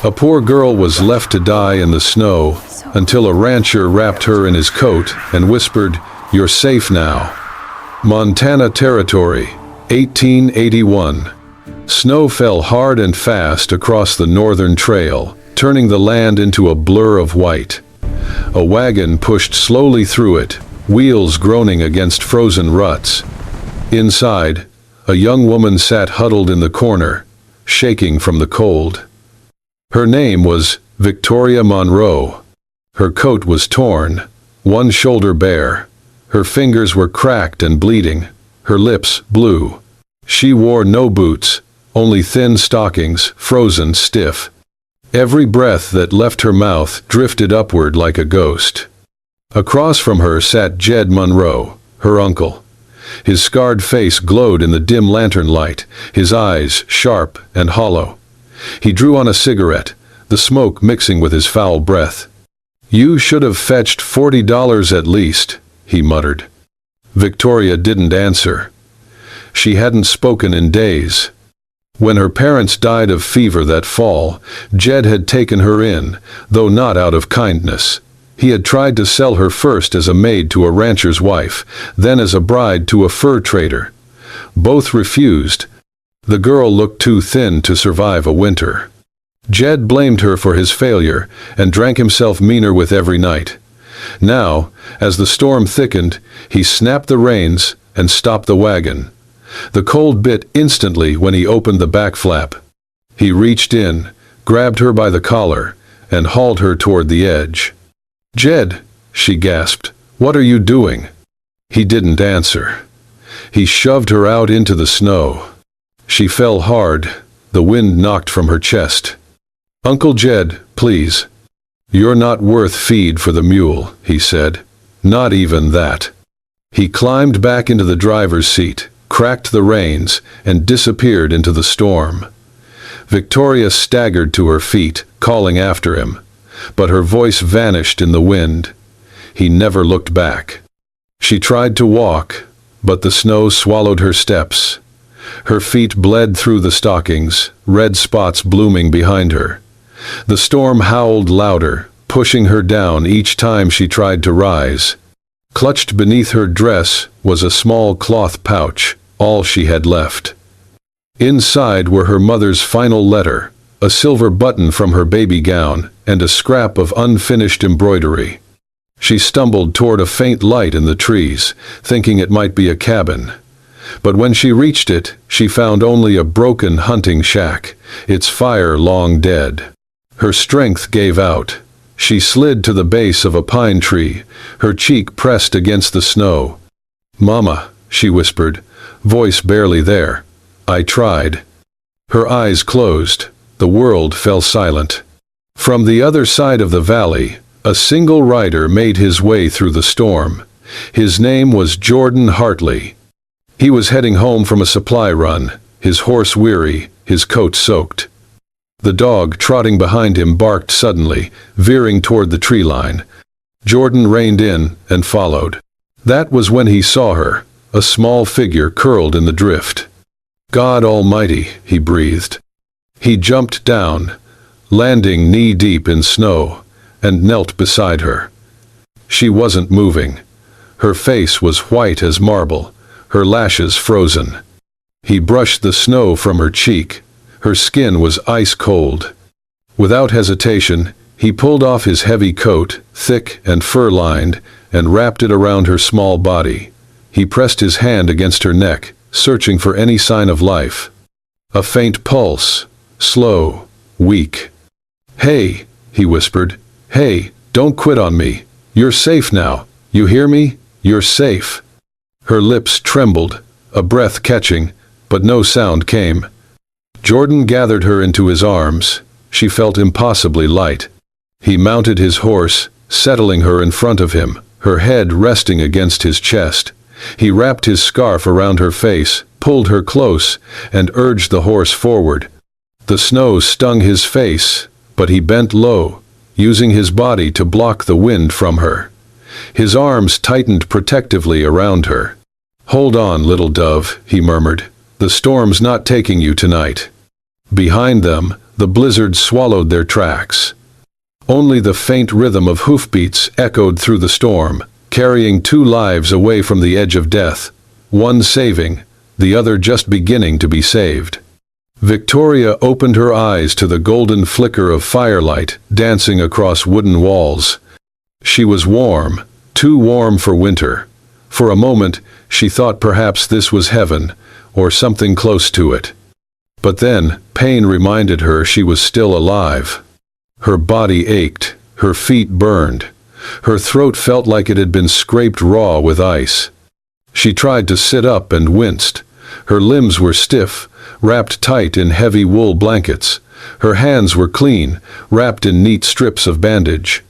A poor girl was left to die in the snow until a rancher wrapped her in his coat and whispered, "You're safe now." Montana Territory, 1881. Snow fell hard and fast across the northern trail, turning the land into a blur of white. A wagon pushed slowly through it, wheels groaning against frozen ruts. Inside, a young woman sat huddled in the corner, shaking from the cold. Her name was Victoria Monroe. Her coat was torn, one shoulder bare. Her fingers were cracked and bleeding, her lips blue. She wore no boots, only thin stockings, frozen stiff. Every breath that left her mouth drifted upward like a ghost. Across from her sat Jed Monroe, her uncle. His scarred face glowed in the dim lantern light, his eyes sharp and hollow. He drew on a cigarette, the smoke mixing with his foul breath. "You should have fetched $40 at least," he muttered. Victoria didn't answer. She hadn't spoken in days. When her parents died of fever that fall, Jed had taken her in, though not out of kindness. He had tried to sell her first as a maid to a rancher's wife, then as a bride to a fur trader. Both refused. The girl looked too thin to survive a winter. Jed blamed her for his failure and drank himself meaner with every night. Now, as the storm thickened, he snapped the reins and stopped the wagon. The cold bit instantly when he opened the back flap. He reached in, grabbed her by the collar, and hauled her toward the edge. "Jed," she gasped, "what are you doing?" He didn't answer. He shoved her out into the snow. She fell hard, the wind knocked from her chest. "Uncle Jed, please." "You're not worth feed for the mule," he said. "Not even that." He climbed back into the driver's seat, cracked the reins, and disappeared into the storm. Victoria staggered to her feet, calling after him, but her voice vanished in the wind. He never looked back. She tried to walk, but the snow swallowed her steps. Her feet bled through the stockings, red spots blooming behind her. The storm howled louder, pushing her down each time she tried to rise. Clutched beneath her dress was a small cloth pouch, all she had left. Inside were her mother's final letter, a silver button from her baby gown, and a scrap of unfinished embroidery. She stumbled toward a faint light in the trees, thinking it might be a cabin. But when she reached it, she found only a broken hunting shack, its fire long dead. Her strength gave out. She slid to the base of a pine tree, her cheek pressed against the snow. "Mama," she whispered, voice barely there. "I tried." Her eyes closed. The world fell silent. From the other side of the valley, a single rider made his way through the storm. His name was Jordan Hartley. He was heading home from a supply run, his horse weary, his coat soaked. The dog trotting behind him barked suddenly, veering toward the tree line. Jordan reined in and followed. That was when he saw her, a small figure curled in the drift. "God Almighty," he breathed. He jumped down, landing knee-deep in snow, and knelt beside her. She wasn't moving. Her face was white as marble, her lashes frozen. He brushed the snow from her cheek. Her skin was ice cold. Without hesitation, he pulled off his heavy coat, thick and fur-lined, and wrapped it around her small body. He pressed his hand against her neck, searching for any sign of life. A faint pulse, slow, weak. "Hey," he whispered. "Hey, don't quit on me. You're safe now. You hear me? You're safe." Her lips trembled, a breath catching, but no sound came. Jordan gathered her into his arms. She felt impossibly light. He mounted his horse, settling her in front of him, her head resting against his chest. He wrapped his scarf around her face, pulled her close, and urged the horse forward. The snow stung his face, but he bent low, using his body to block the wind from her. His arms tightened protectively around her. "Hold on, little dove," he murmured. "The storm's not taking you tonight." Behind them, the blizzard swallowed their tracks. Only the faint rhythm of hoofbeats echoed through the storm, carrying two lives away from the edge of death, one saving, the other just beginning to be saved. Victoria opened her eyes to the golden flicker of firelight dancing across wooden walls. She was warm, too warm for winter. For a moment, she thought perhaps this was heaven, or something close to it. But then, pain reminded her she was still alive. Her body ached, her feet burned. Her throat felt like it had been scraped raw with ice. She tried to sit up and winced. Her limbs were stiff, wrapped tight in heavy wool blankets. Her hands were clean, wrapped in neat strips of bandage.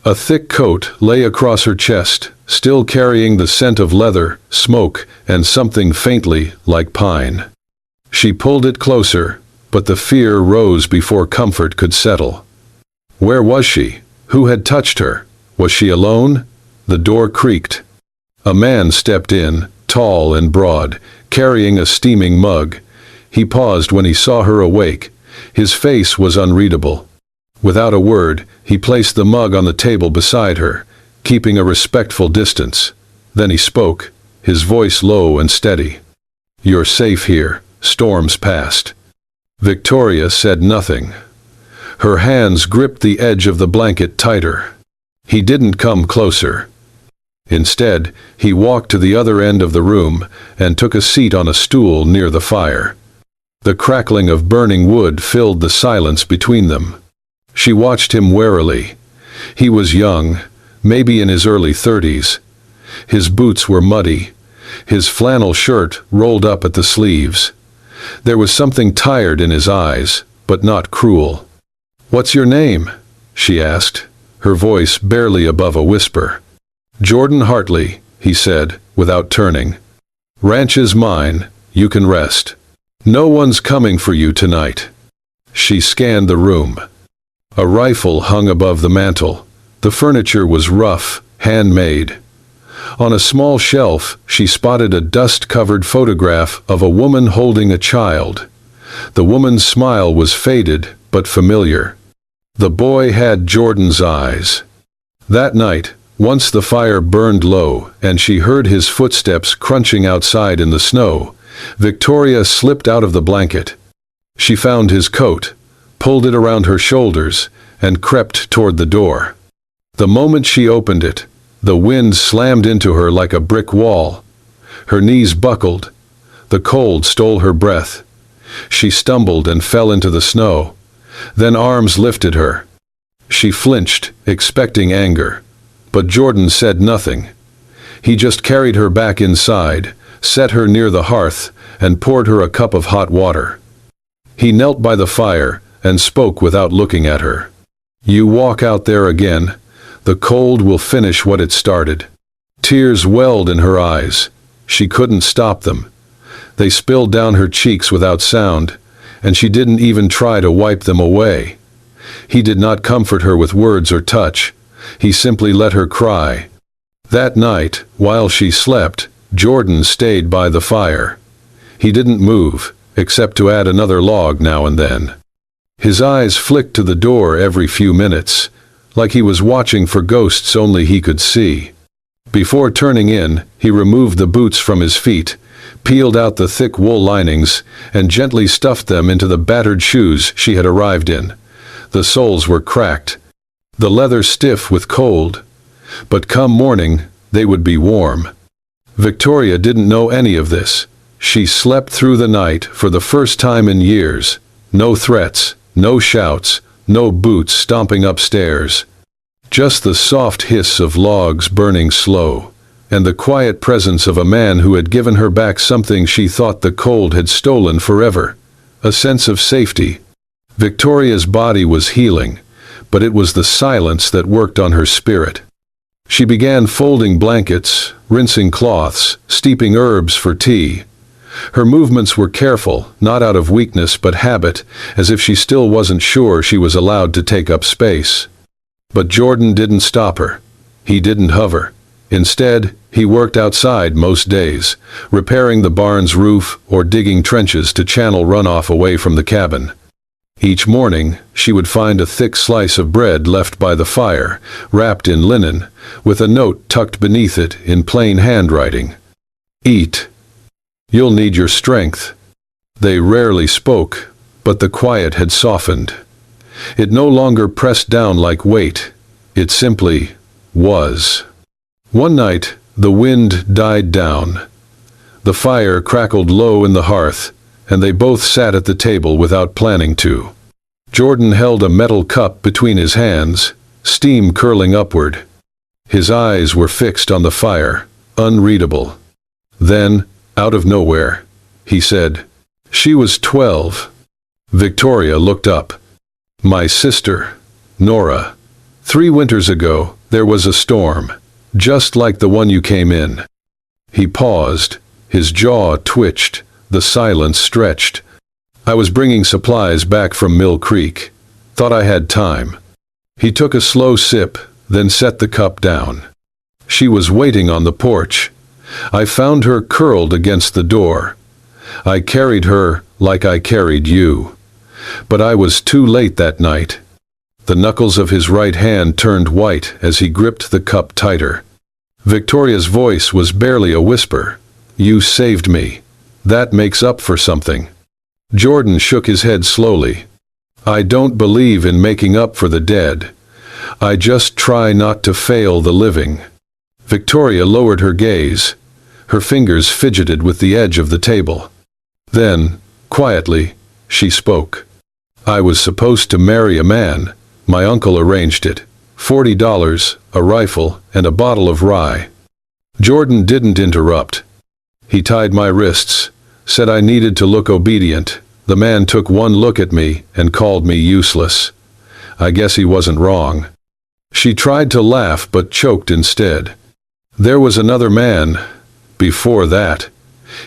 A thick coat lay across her chest, still carrying the scent of leather, smoke, and something faintly like pine. She pulled it closer, but the fear rose before comfort could settle. Where was she? Who had touched her? Was she alone? The door creaked. A man stepped in, tall and broad, carrying a steaming mug. He paused when he saw her awake. His face was unreadable. Without a word, he placed the mug on the table beside her, keeping a respectful distance. Then he spoke, his voice low and steady. "You're safe here. Storms past." Victoria said nothing. Her hands gripped the edge of the blanket tighter. He didn't come closer. Instead, he walked to the other end of the room and took a seat on a stool near the fire. The crackling of burning wood filled the silence between them. She watched him warily. He was young, maybe in his early 30s. His boots were muddy, his flannel shirt rolled up at the sleeves. There was something tired in his eyes, but not cruel. "What's your name?" she asked, her voice barely above a whisper. "Jordan Hartley," he said, without turning. "Ranch is mine, you can rest. No one's coming for you tonight." She scanned the room. A rifle hung above the mantel. The furniture was rough, handmade. On a small shelf, she spotted a dust-covered photograph of a woman holding a child. The woman's smile was faded, but familiar. The boy had Jordan's eyes. That night, once the fire burned low and she heard his footsteps crunching outside in the snow, Victoria slipped out of the blanket. She found his coat, pulled it around her shoulders, and crept toward the door. The moment she opened it, the wind slammed into her like a brick wall. Her knees buckled. The cold stole her breath. She stumbled and fell into the snow. Then arms lifted her. She flinched, expecting anger. But Jordan said nothing. He just carried her back inside, set her near the hearth, and poured her a cup of hot water. He knelt by the fire and spoke without looking at her. "You walk out there again. The cold will finish what it started." Tears welled in her eyes. She couldn't stop them. They spilled down her cheeks without sound, and she didn't even try to wipe them away. He did not comfort her with words or touch. He simply let her cry. That night, while she slept, Jordan stayed by the fire. He didn't move, except to add another log now and then. His eyes flicked to the door every few minutes, like he was watching for ghosts only he could see. Before turning in, he removed the boots from his feet, peeled out the thick wool linings, and gently stuffed them into the battered shoes she had arrived in. The soles were cracked, the leather stiff with cold, but come morning, they would be warm. Victoria didn't know any of this. She slept through the night for the first time in years. No threats, no shouts, no boots stomping upstairs. Just the soft hiss of logs burning slow, and the quiet presence of a man who had given her back something she thought the cold had stolen forever, a sense of safety. Victoria's body was healing, but it was the silence that worked on her spirit. She began folding blankets, rinsing cloths, steeping herbs for tea. Her movements were careful, not out of weakness but habit, as if she still wasn't sure she was allowed to take up space. But Jordan didn't stop her. He didn't hover. Instead, he worked outside most days, repairing the barn's roof or digging trenches to channel runoff away from the cabin. Each morning, she would find a thick slice of bread left by the fire, wrapped in linen, with a note tucked beneath it in plain handwriting. "Eat. You'll need your strength." They rarely spoke, but the quiet had softened. It no longer pressed down like weight. It simply was. One night, the wind died down. The fire crackled low in the hearth, and they both sat at the table without planning to. Jordan held a metal cup between his hands, steam curling upward. His eyes were fixed on the fire, unreadable. Then, out of nowhere, he said, "She was 12. Victoria looked up. "My sister, Nora. 3 winters ago, there was a storm, just like the one you came in." He paused. His jaw twitched. The silence stretched. "I was bringing supplies back from Mill Creek. Thought I had time." He took a slow sip, then set the cup down. "She was waiting on the porch. I found her curled against the door. I carried her like I carried you. But I was too late that night." The knuckles of his right hand turned white as he gripped the cup tighter. Victoria's voice was barely a whisper. "You saved me. That makes up for something." Jordan shook his head slowly. "I don't believe in making up for the dead. I just try not to fail the living." Victoria lowered her gaze. Her fingers fidgeted with the edge of the table. Then, quietly, she spoke. "I was supposed to marry a man. My uncle arranged it. $40, a rifle, and a bottle of rye." Jordan didn't interrupt. He tied my wrists, said I needed to look obedient. The man took one look at me and called me useless. I guess he wasn't wrong. She tried to laugh but choked instead. "There was another man, before that.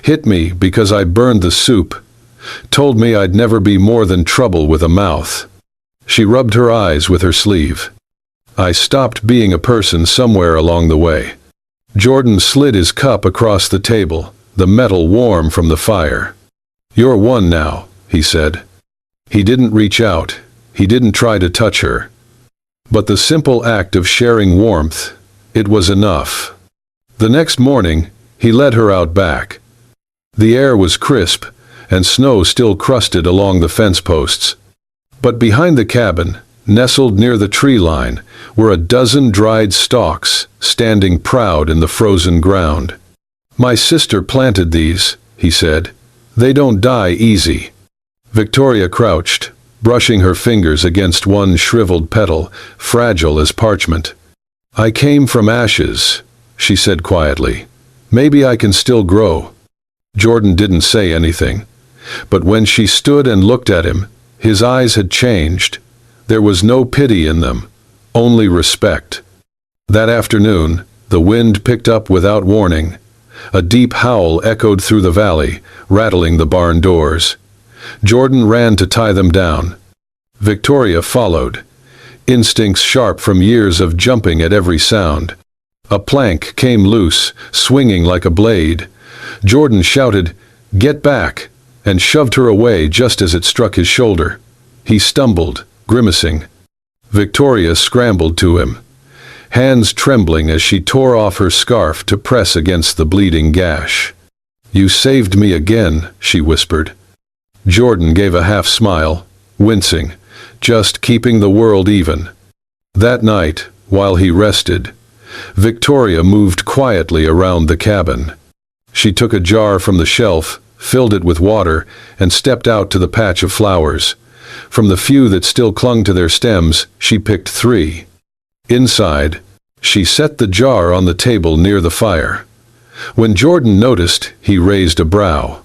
Hit me because I burned the soup. Told me I'd never be more than trouble with a mouth." She rubbed her eyes with her sleeve. "I stopped being a person somewhere along the way." Jordan slid his cup across the table, the metal warm from the fire. "You're one now," he said. He didn't reach out. He didn't try to touch her. But the simple act of sharing warmth, it was enough. The next morning, he led her out back. The air was crisp, and snow still crusted along the fence posts. But behind the cabin, nestled near the tree line, were a dozen dried stalks, standing proud in the frozen ground. "My sister planted these," he said. "They don't die easy." Victoria crouched, brushing her fingers against one shriveled petal, fragile as parchment. "I came from ashes," she said quietly. "Maybe I can still grow." Jordan didn't say anything. But when she stood and looked at him, his eyes had changed. There was no pity in them, only respect. That afternoon, the wind picked up without warning. A deep howl echoed through the valley, rattling the barn doors. Jordan ran to tie them down. Victoria followed, instincts sharp from years of jumping at every sound. A plank came loose, swinging like a blade. Jordan shouted, "Get back!" and shoved her away just as it struck his shoulder. He stumbled, grimacing. Victoria scrambled to him, hands trembling as she tore off her scarf to press against the bleeding gash. "You saved me again," she whispered. Jordan gave a half smile, wincing, just keeping the world even. That night, while he rested, Victoria moved quietly around the cabin. She took a jar from the shelf, filled it with water, and stepped out to the patch of flowers. From the few that still clung to their stems, she picked 3. Inside, she set the jar on the table near the fire. When Jordan noticed, he raised a brow.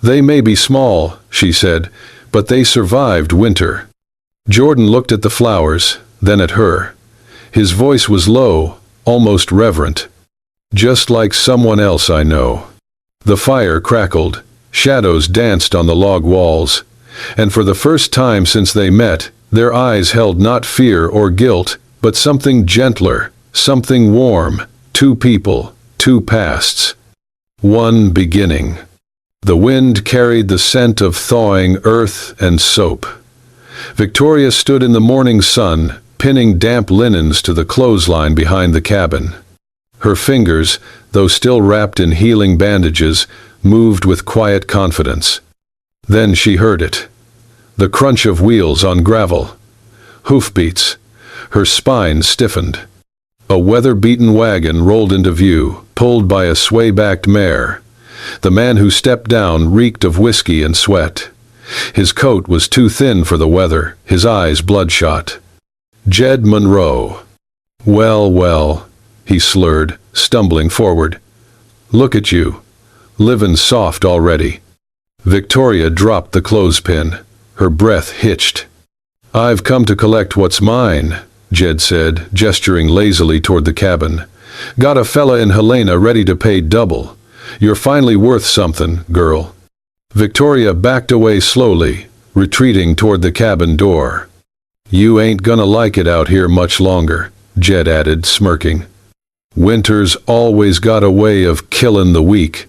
"They may be small," she said, "but they survived winter." Jordan looked at the flowers, then at her. His voice was low, almost reverent. "Just like someone else I know." The fire crackled, shadows danced on the log walls, and for the first time since they met, their eyes held not fear or guilt, but something gentler, something warm. 2 people, 2 pasts. 1 beginning. The wind carried the scent of thawing earth and soap. Victoria stood in the morning sun, pinning damp linens to the clothesline behind the cabin. Her fingers, though still wrapped in healing bandages, moved with quiet confidence. Then she heard it. The crunch of wheels on gravel. Hoofbeats. Her spine stiffened. A weather-beaten wagon rolled into view, pulled by a sway-backed mare. The man who stepped down reeked of whiskey and sweat. His coat was too thin for the weather, his eyes bloodshot. Jed Monroe. Well, well, he slurred, stumbling forward. Look at you. Livin' soft already. Victoria dropped the clothespin. Her breath hitched. I've come to collect what's mine, Jed said, gesturing lazily toward the cabin. Got a fella in Helena ready to pay double. You're finally worth something, girl. Victoria backed away slowly, retreating toward the cabin door. You ain't gonna like it out here much longer, Jed added, smirking. Winter's always got a way of killin' the weak.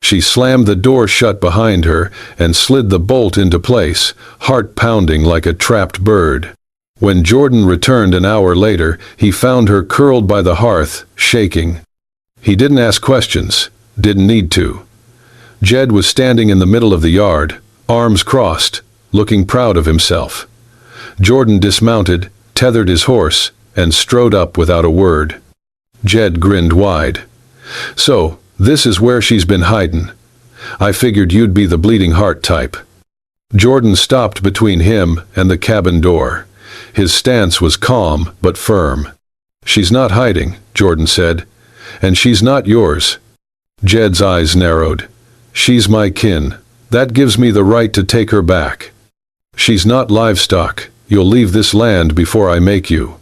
She slammed the door shut behind her and slid the bolt into place, heart pounding like a trapped bird. When Jordan returned an hour later, he found her curled by the hearth, shaking. He didn't ask questions, didn't need to. Jed was standing in the middle of the yard, arms crossed, looking proud of himself. Jordan dismounted, tethered his horse, and strode up without a word. Jed grinned wide. So, this is where she's been hidin'. I figured you'd be the bleeding heart type. Jordan stopped between him and the cabin door. His stance was calm but firm. She's not hiding, Jordan said, and she's not yours. Jed's eyes narrowed. She's my kin. That gives me the right to take her back. She's not livestock. You'll leave this land before I make you.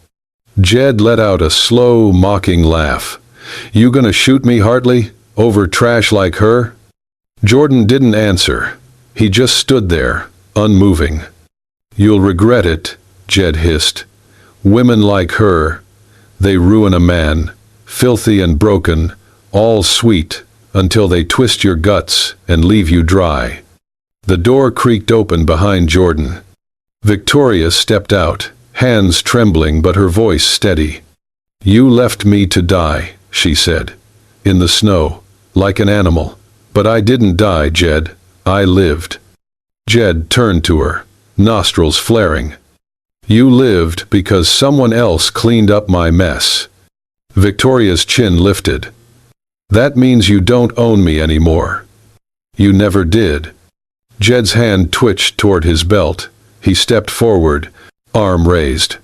Jed let out a slow, mocking laugh. You gonna shoot me, Hartley? Over trash like her? Jordan didn't answer. He just stood there, unmoving. You'll regret it, Jed hissed. Women like her, they ruin a man, filthy and broken, all sweet, until they twist your guts and leave you dry. The door creaked open behind Jordan. Victoria stepped out, hands trembling but her voice steady. You left me to die, she said, in the snow, like an animal. But I didn't die, Jed. I lived. Jed turned to her, nostrils flaring. You lived because someone else cleaned up my mess. Victoria's chin lifted. That means you don't own me anymore. You never did. Jed's hand twitched toward his belt. He stepped forward, arm raised.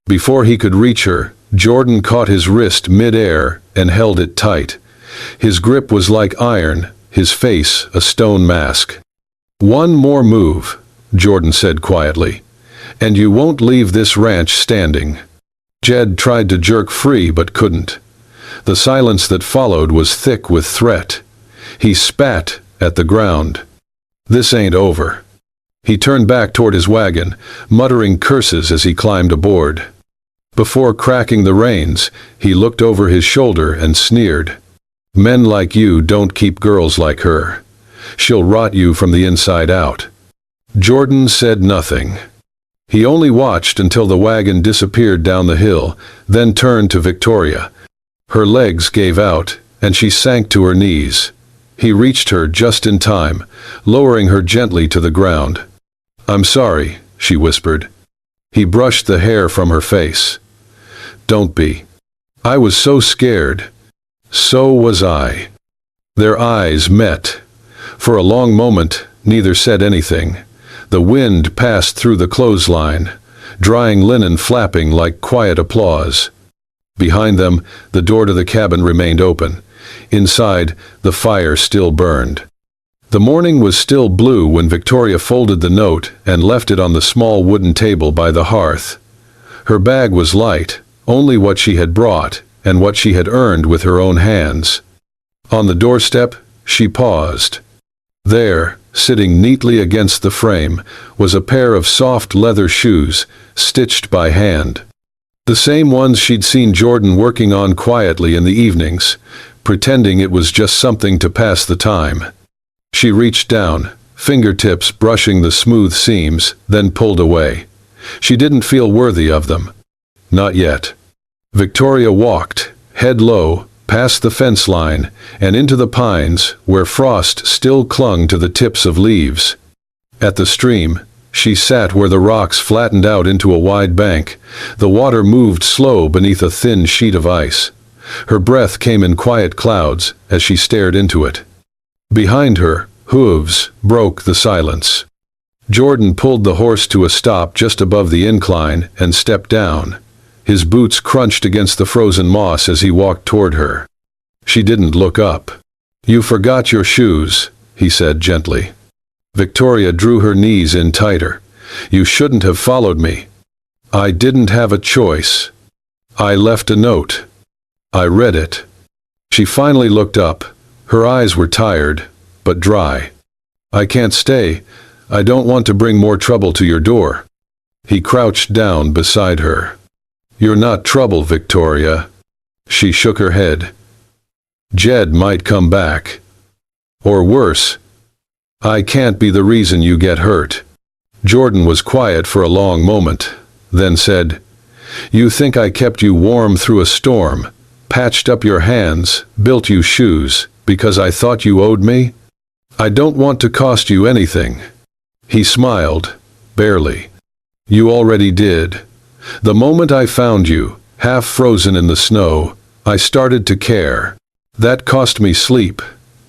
Before he could reach her, Jordan caught his wrist mid-air and held it tight. His grip was like iron, his face a stone mask. One more move, Jordan said quietly, and you won't leave this ranch standing. Jed tried to jerk free but couldn't. The silence that followed was thick with threat. He spat at the ground. This ain't over. He turned back toward his wagon, muttering curses as he climbed aboard. Before cracking the reins, he looked over his shoulder and sneered. Men like you don't keep girls like her. She'll rot you from the inside out. Jordan said nothing. He only watched until the wagon disappeared down the hill, then turned to Victoria. Her legs gave out, and she sank to her knees. He reached her just in time, lowering her gently to the ground. I'm sorry, she whispered. He brushed the hair from her face. Don't be. I was so scared. So was I. Their eyes met. For a long moment, neither said anything. The wind passed through the clothesline, drying linen flapping like quiet applause. Behind them, the door to the cabin remained open. Inside, the fire still burned. The morning was still blue when Victoria folded the note and left it on the small wooden table by the hearth. Her bag was light, only what she had brought and what she had earned with her own hands. On the doorstep, she paused. There, sitting neatly against the frame, was a pair of soft leather shoes, stitched by hand. The same ones she'd seen Jordan working on quietly in the evenings, pretending it was just something to pass the time. She reached down, fingertips brushing the smooth seams, then pulled away. She didn't feel worthy of them. Not yet. Victoria walked, head low, past the fence line, and into the pines, where frost still clung to the tips of leaves. At the stream, she sat where the rocks flattened out into a wide bank. The water moved slow beneath a thin sheet of ice. Her breath came in quiet clouds as she stared into it. Behind her, hooves broke the silence. Jordan pulled the horse to a stop just above the incline and stepped down. His boots crunched against the frozen moss as he walked toward her. She didn't look up. "You forgot your shoes," he said gently. Victoria drew her knees in tighter. "You shouldn't have followed me." "I didn't have a choice. I left a note. I read it." She finally looked up. Her eyes were tired, but dry. "I can't stay. I don't want to bring more trouble to your door." He crouched down beside her. "You're not trouble, Victoria." She shook her head. "Jed might come back. Or worse. I can't be the reason you get hurt." Jordan was quiet for a long moment, then said, "You think I kept you warm through a storm, patched up your hands, built you shoes, because I thought you owed me? I don't want to cost you anything." He smiled, barely. "You already did. The moment I found you, half frozen in the snow, I started to care. That cost me sleep.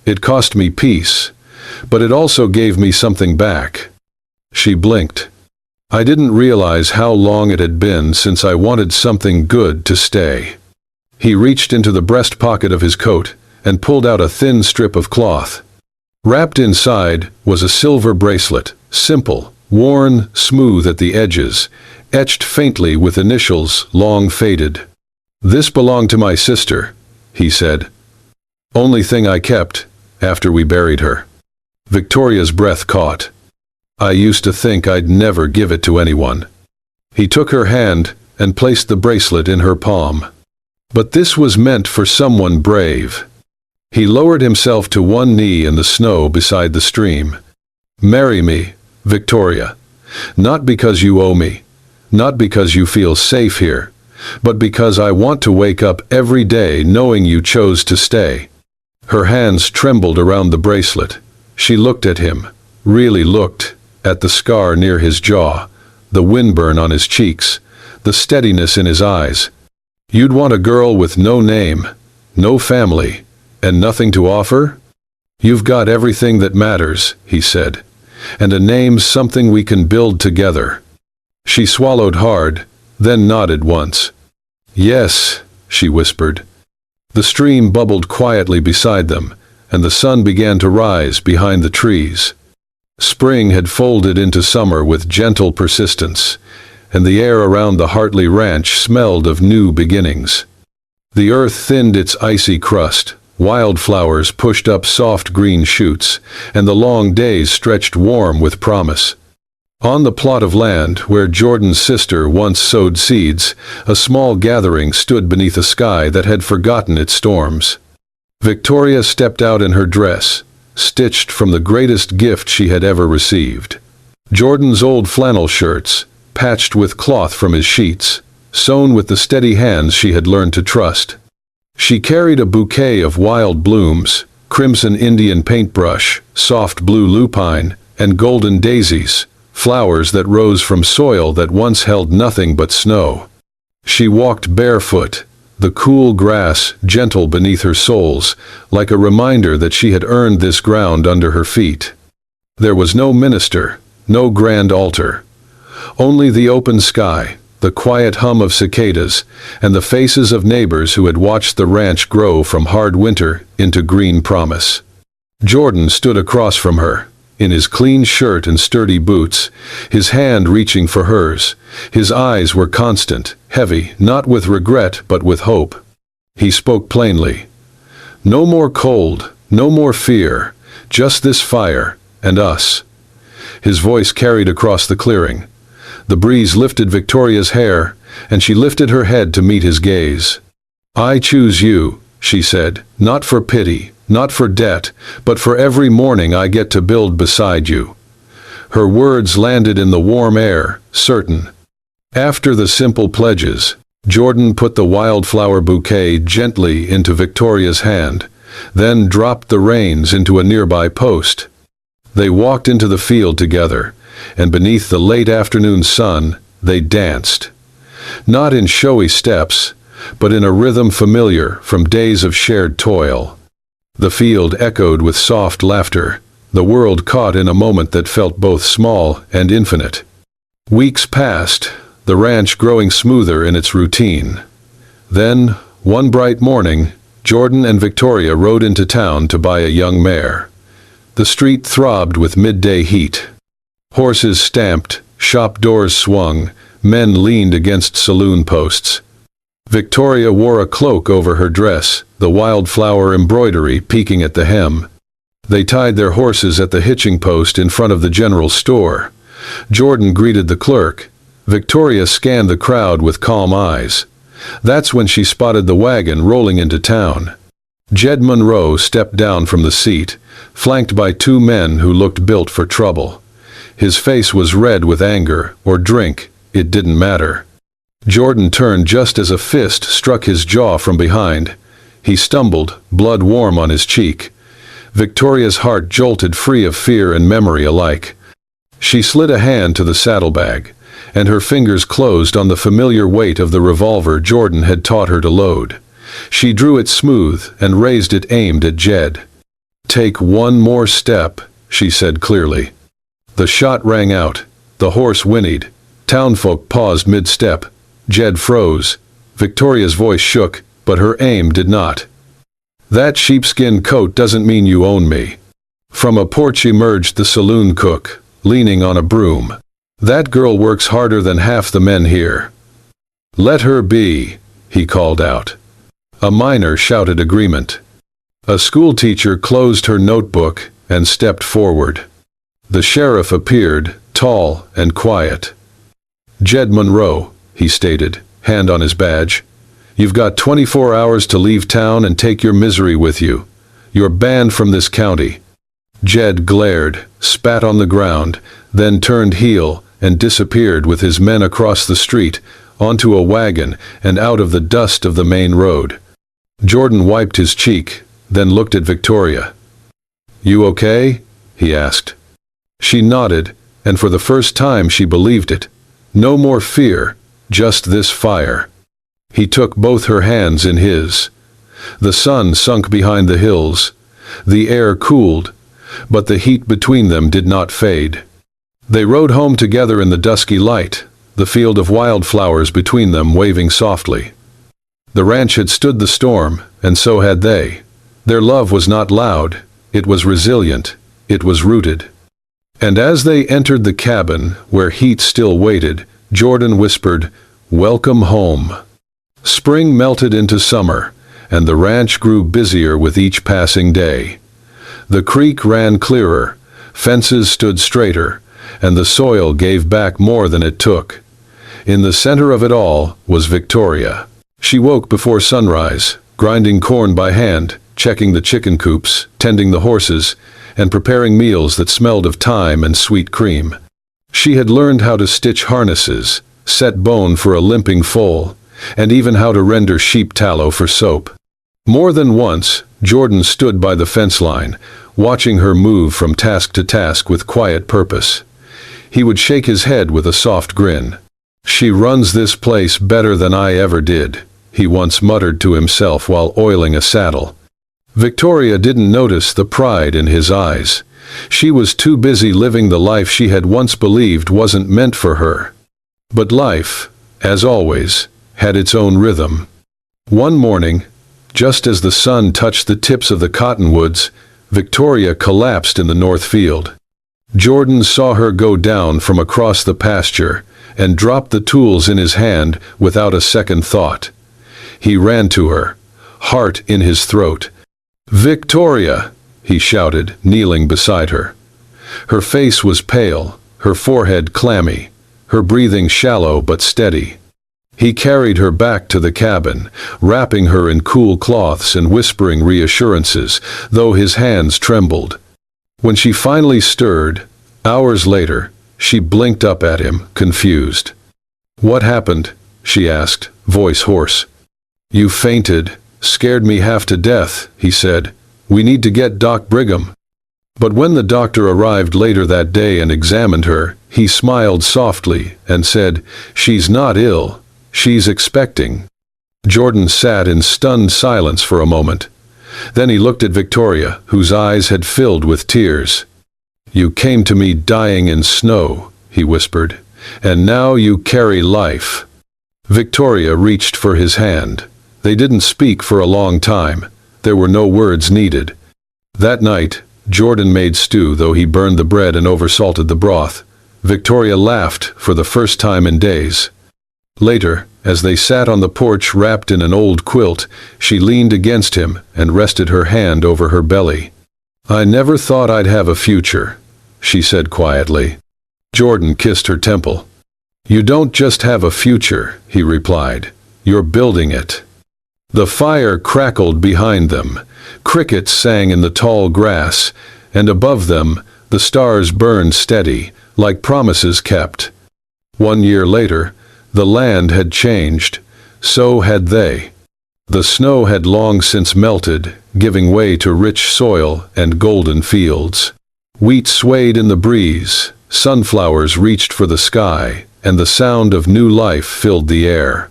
It cost me peace. But it also gave me something back." She blinked. "I didn't realize how long it had been since I wanted something good to stay." He reached into the breast pocket of his coat and pulled out a thin strip of cloth. Wrapped inside was a silver bracelet, simple, worn, smooth at the edges, etched faintly with initials long faded. "This belonged to my sister," he said. "Only thing I kept after we buried her." Victoria's breath caught. "I used to think I'd never give it to anyone." He took her hand and placed the bracelet in her palm. "But this was meant for someone brave." He lowered himself to one knee in the snow beside the stream. "Marry me, Victoria. Not because you owe me, not because you feel safe here, but because I want to wake up every day knowing you chose to stay." Her hands trembled around the bracelet. She looked at him, really looked, at the scar near his jaw, the windburn on his cheeks, the steadiness in his eyes. "You'd want a girl with no name, no family, and nothing to offer? You've got everything that matters," he said, "and a name's something we can build together." She swallowed hard, then nodded once. "Yes," she whispered. The stream bubbled quietly beside them, and the sun began to rise behind the trees. Spring had folded into summer with gentle persistence, and the air around the Hartley ranch smelled of new beginnings. The earth thinned its icy crust, wildflowers pushed up soft green shoots, and the long days stretched warm with promise. On the plot of land where Jordan's sister once sowed seeds, a small gathering stood beneath a sky that had forgotten its storms. Victoria stepped out in her dress, stitched from the greatest gift she had ever received. Jordan's old flannel shirts, patched with cloth from his sheets, sewn with the steady hands she had learned to trust. She carried a bouquet of wild blooms, crimson Indian paintbrush, soft blue lupine, and golden daisies, flowers that rose from soil that once held nothing but snow. She walked barefoot, the cool grass gentle beneath her soles, like a reminder that she had earned this ground under her feet. There was no minister, no grand altar. Only the open sky, the quiet hum of cicadas, and the faces of neighbors who had watched the ranch grow from hard winter into green promise. Jordan stood across from her, in his clean shirt and sturdy boots, his hand reaching for hers. His eyes were constant, heavy, not with regret but with hope. He spoke plainly. "No more cold, no more fear, just this fire, and us." His voice carried across the clearing. The breeze lifted Victoria's hair, and she lifted her head to meet his gaze. "I choose you," she said, "not for pity, not for debt, but for every morning I get to build beside you." Her words landed in the warm air, certain, After the simple pledges, Jordan put the wildflower bouquet gently into Victoria's hand, then dropped the reins into a nearby post. They walked into the field together, and beneath the late afternoon sun, they danced. Not in showy steps, but in a rhythm familiar from days of shared toil. The field echoed with soft laughter, the world caught in a moment that felt both small and infinite. Weeks passed, the ranch growing smoother in its routine. Then, one bright morning, Jordan and Victoria rode into town to buy a young mare. The street throbbed with midday heat. Horses stamped, shop doors swung, men leaned against saloon posts. Victoria wore a cloak over her dress, the wildflower embroidery peeking at the hem. They tied their horses at the hitching post in front of the general store. Jordan greeted the clerk. Victoria scanned the crowd with calm eyes. That's when she spotted the wagon rolling into town. Jed Monroe stepped down from the seat, flanked by two men who looked built for trouble. His face was red with anger, or drink, it didn't matter. Jordan turned just as a fist struck his jaw from behind. He stumbled, blood warm on his cheek. Victoria's heart jolted free of fear and memory alike. She slid a hand to the saddlebag, and her fingers closed on the familiar weight of the revolver Jordan had taught her to load. She drew it smooth and raised it aimed at Jed. "Take one more step," she said clearly. The shot rang out. The horse whinnied. Townfolk paused mid-step. Jed froze. Victoria's voice shook, but her aim did not. "That sheepskin coat doesn't mean you own me." From a porch emerged the saloon cook, leaning on a broom. "That girl works harder than half the men here." "Let her be," he called out. A miner shouted agreement. A schoolteacher closed her notebook and stepped forward. The sheriff appeared, tall and quiet. "Jed Monroe," he stated, hand on his badge. "You've got 24 hours to leave town and take your misery with you. You're banned from this county." Jed glared, spat on the ground, then turned heel and disappeared with his men across the street, onto a wagon and out of the dust of the main road. Jordan wiped his cheek, then looked at Victoria. "You okay?" he asked. She nodded, and for the first time she believed it. No more fear, just this fire. He took both her hands in his. The sun sunk behind the hills. The air cooled, but the heat between them did not fade. They rode home together in the dusky light, the field of wildflowers between them waving softly. The ranch had stood the storm, and so had they. Their love was not loud, it was resilient, it was rooted. And as they entered the cabin, where heat still waited, Jordan whispered, "Welcome home." Spring melted into summer, and the ranch grew busier with each passing day. The creek ran clearer, fences stood straighter, and the soil gave back more than it took. In the center of it all was Victoria. She woke before sunrise, grinding corn by hand, checking the chicken coops, tending the horses, and preparing meals that smelled of thyme and sweet cream. She had learned how to stitch harnesses, set bone for a limping foal, and even how to render sheep tallow for soap. More than once, Jordan stood by the fence line, watching her move from task to task with quiet purpose. He would shake his head with a soft grin. "She runs this place better than I ever did," he once muttered to himself while oiling a saddle. Victoria didn't notice the pride in his eyes. She was too busy living the life she had once believed wasn't meant for her. But life, as always, had its own rhythm. One morning, just as the sun touched the tips of the cottonwoods, Victoria collapsed in the north field. Jordan saw her go down from across the pasture and dropped the tools in his hand without a second thought. He ran to her, heart in his throat. "Victoria!" he shouted, kneeling beside her. Her face was pale, her forehead clammy, her breathing shallow but steady. He carried her back to the cabin, wrapping her in cool cloths and whispering reassurances, though his hands trembled. When she finally stirred, hours later, she blinked up at him, confused. "What happened?" she asked, voice hoarse. "You fainted. Scared me half to death," he said. "We need to get Doc Brigham." But when the doctor arrived later that day and examined her, he smiled softly and said, "She's not ill. She's expecting." Jordan sat in stunned silence for a moment. Then he looked at Victoria, whose eyes had filled with tears. "You came to me dying in snow," he whispered, "and now you carry life." Victoria reached for his hand. They didn't speak for a long time. There were no words needed. That night, Jordan made stew, though he burned the bread and oversalted the broth. Victoria laughed for the first time in days. Later, as they sat on the porch wrapped in an old quilt, she leaned against him and rested her hand over her belly. "I never thought I'd have a future," she said quietly. Jordan kissed her temple. "You don't just have a future," he replied. "You're building it." The fire crackled behind them. Crickets sang in the tall grass, and above them the stars burned steady, like promises kept. 1 year later, the land had changed. So had they. The snow had long since melted, giving way to rich soil and golden fields. Wheat swayed in the breeze, sunflowers reached for the sky, and the sound of new life filled the air.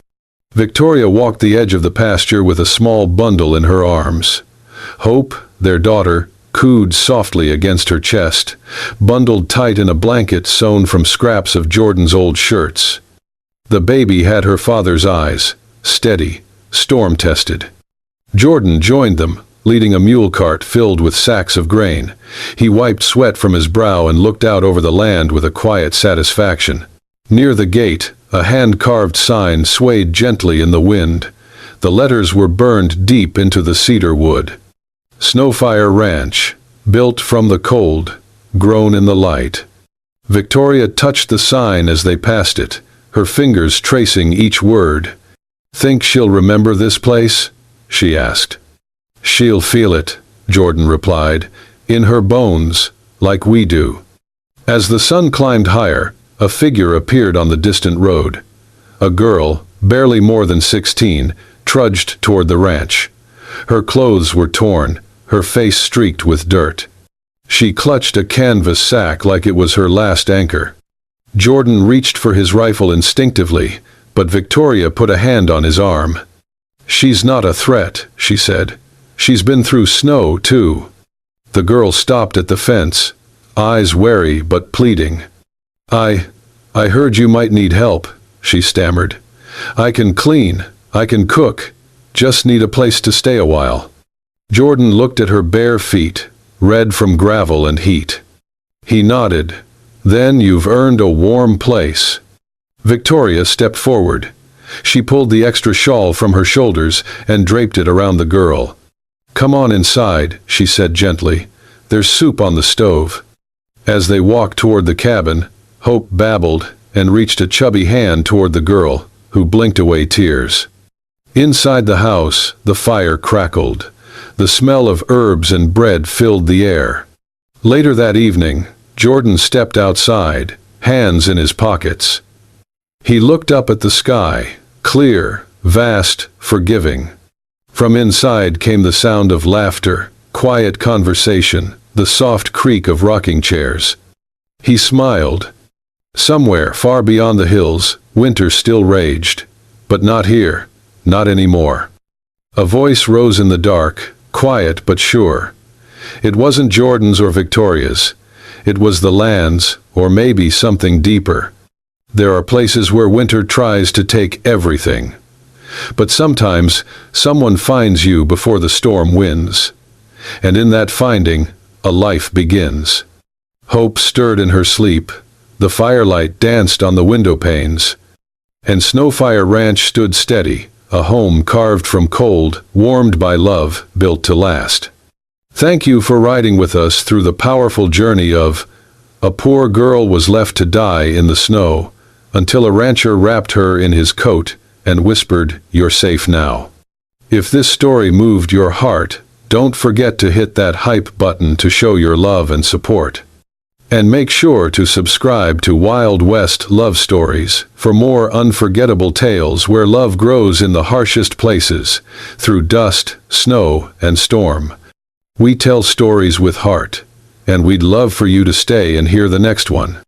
Victoria walked the edge of the pasture with a small bundle in her arms. Hope, their daughter, cooed softly against her chest, bundled tight in a blanket sewn from scraps of Jordan's old shirts. The baby had her father's eyes, steady, storm-tested. Jordan joined them, leading a mule cart filled with sacks of grain. He wiped sweat from his brow and looked out over the land with a quiet satisfaction. Near the gate, a hand-carved sign swayed gently in the wind. The letters were burned deep into the cedar wood. Snowfire Ranch, built from the cold, grown in the light. Victoria touched the sign as they passed it, her fingers tracing each word. "Think she'll remember this place?" she asked. "She'll feel it," Jordan replied, "in her bones, like we do." As the sun climbed higher, a figure appeared on the distant road. A girl, barely more than 16, trudged toward the ranch. Her clothes were torn, her face streaked with dirt. She clutched a canvas sack like it was her last anchor. Jordan reached for his rifle instinctively, but Victoria put a hand on his arm. "She's not a threat," she said. "She's been through snow, too." The girl stopped at the fence, eyes wary but pleading. I heard you might need help," she stammered. "I can clean, I can cook, just need a place to stay a while." Jordan looked at her bare feet, red from gravel and heat. He nodded. "Then you've earned a warm place." Victoria stepped forward. She pulled the extra shawl from her shoulders and draped it around the girl. "Come on inside," she said gently. "There's soup on the stove." As they walked toward the cabin, Hope babbled and reached a chubby hand toward the girl, who blinked away tears. Inside the house, the fire crackled. The smell of herbs and bread filled the air. Later that evening, Jordan stepped outside, hands in his pockets. He looked up at the sky, clear, vast, forgiving. From inside came the sound of laughter, quiet conversation, the soft creak of rocking chairs. He smiled. Somewhere far beyond the hills, winter still raged. But not here, not anymore. A voice rose in the dark, quiet but sure. It wasn't Jordan's or Victoria's. It was the land's, or maybe something deeper. There are places where winter tries to take everything. But sometimes, someone finds you before the storm wins. And in that finding, a life begins. Hope stirred in her sleep. The firelight danced on the window panes. And Snowfire Ranch stood steady, a home carved from cold, warmed by love, built to last. Thank you for riding with us through the powerful journey of "A poor girl was left to die in the snow, until a rancher wrapped her in his coat and whispered, 'You're safe now.' If this story moved your heart, don't forget to hit that hype button to show your love and support. And make sure to subscribe to Wild West Love Stories for more unforgettable tales where love grows in the harshest places, through dust, snow, and storm. We tell stories with heart, and we'd love for you to stay and hear the next one.